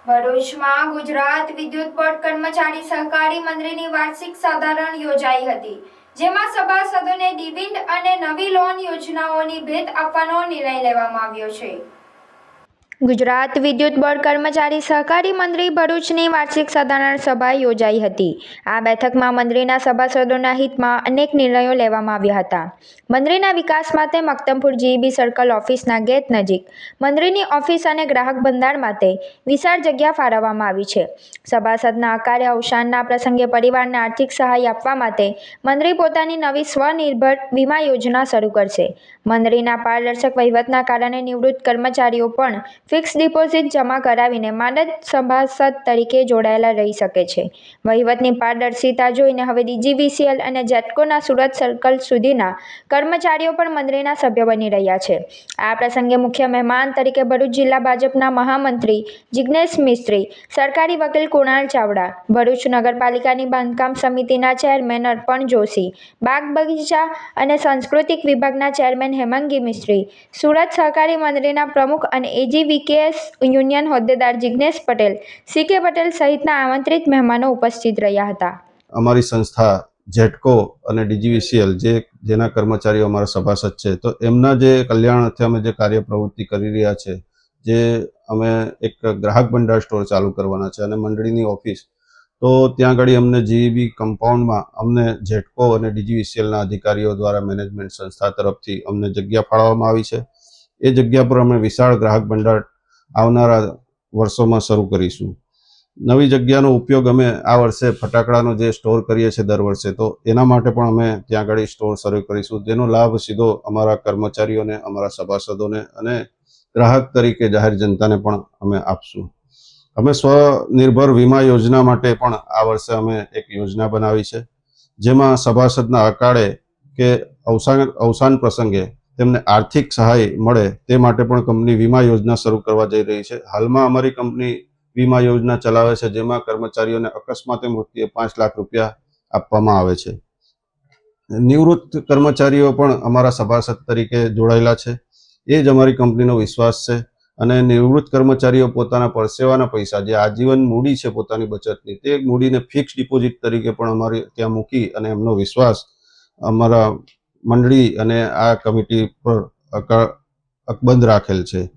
ભરૂચમાં ગુજરાત વિદ્યુત બોર્ડ કર્મચારી સહકારી મંડળીની વાર્ષિક સાધારણ યોજાઈ હતી, જેમાં સભાસદોને ડિવિડન્ડ અને નવી લોન યોજનાઓની ભેટ આપવાનો નિર્ણય લેવામાં આવ્યો છે. ગુજરાત વિદ્યુત બોર્ડ કર્મચારી સહકારી મંડળી ભરૂચની વાર્ષિક સાધારણ સભા યોજાઈ હતી. આ બેઠકમાં મંડળીના સભાસદોના હિતમાં અનેક નિર્ણયો લેવામાં આવ્યા હતા. મંડળીના વિકાસ માટે મક્તમપુર જીઈબી સર્કલ ઓફિસના ગેટ નજીક મંડળીની ઓફિસ અને ગ્રાહક ભંડાર માટે વિશાળ જગ્યા ફાળવવામાં આવી છે. સભાસદના અકાળે અવસાનના પ્રસંગે પરિવારને આર્થિક સહાય આપવા માટે મંડળી પોતાની નવી સ્વનિર્ભર વીમા યોજના શરૂ કરશે. મંડળીના પારદર્શક વહીવટના કારણે નિવૃત્ત કર્મચારીઓ પણ ફિક્સ ડિપોઝિટ જમા કરાવીને માંડત સભાસદ તરીકે જોડાયેલા રહી શકે છે. વહીવટની પારદર્શિતા જોઈને હવે ડીજીવીસીએલ અને જેટકોના સુરત સર્કલ સુધીના કર્મચારીઓ પણ મંડળીના સભ્ય બની રહ્યા છે. આ પ્રસંગે મુખ્ય મહેમાન તરીકે ભરૂચ જિલ્લા ભાજપના મહામંત્રી જિગ્નેશ મિસ્ત્રી, સરકારી વકીલ કુણાલ ચાવડા, ભરૂચ નગરપાલિકાની બાંધકામ સમિતિના ચેરમેન અર્પણ જોશી, બાગ બગીચા અને સાંસ્કૃતિક વિભાગના ચેરમેન હેમાંગી મિસ્ત્રી, સુરત સહકારી મંડળીના પ્રમુખ અને એજીવીકેએસ યુનિયન હોદ્દેદાર જિગ્નેશ પટેલ, સીકે પટેલ સહિતના આમંત્રિત મહેમાનો ઉપસ્થિત રહ્યા હતા. અમારી સંસ્થા જેટકો અને ડીજીવીસીએલ જેના કર્મચારીઓ અમારા સભાસદ છે, તો એમના જે કલ્યાણ અર્થે અમે જે કાર્ય પ્રવૃત્તિ કરી રહ્યા છે, જે અમે એક ગ્રાહક ભંડાર સ્ટોર ચાલુ કરવાના છે અને મંડળીની ઓફિસ, તો ત્યાં આગળ અમને જીઈબી કમ્પાઉન્ડમાં અમને જેટકો અને ડીજીવીસીએલના અધિકારીઓ દ્વારા મેનેજમેન્ટ સંસ્થા તરફથી અમને જગ્યા ફાળવવામાં આવી છે. એ જગ્યા પર અમે વિશાળ ગ્રાહક ભંડાર આવનારા વર્ષોમાં શરૂ કરીશું. નવી જગ્યાનો ઉપયોગ અમે આ વર્ષે ફટાકડાનો જે સ્ટોર કરીએ છીએ દર વર્ષે, તો એના માટે પણ અમે ત્યાં આગળ સ્ટોર શરૂ કરીશું, જેનો લાભ સીધો અમારા કર્મચારીઓને, અમારા સભાસદોને અને ગ્રાહક તરીકે જાહેર જનતાને પણ અમે આપશું. અમે સ્વનિર્ભર વીમા યોજના માટે પણ આ વર્ષે અમે એક યોજના બનાવી છે, જેમાં સભાસદના અકાળે કે અવસાન પ્રસંગે તેમને આર્થિક સહાય મળે તે માટે પણ કંપની વીમા યોજના શરૂ કરવા જઈ રહી છે. હાલમાં અમારી કંપની વીમા યોજના ચલાવે છે, જેમાં કર્મચારીઓને અકસ્માતે મૃત્યુએ 5 લાખ રૂપિયા આપવામાં આવે છે. નિવૃત્ત કર્મચારીઓ પણ અમારા સભાસદ તરીકે જોડાયેલા છે. એ જ અમારી કંપનીનો વિશ્વાસ છે અને નિવૃત્ત કર્મચારીઓ પોતાના પરસેવાના પૈસા, જે આજીવન મૂડી છે પોતાની બચતની, તે મૂડીને ફિક્સ ડિપોઝિટ તરીકે પણ અમારી ત્યાં મૂકી અને એમનો વિશ્વાસ અમારા મંડળી અને આ કમિટી પર અકબંધ રાખેલ છે.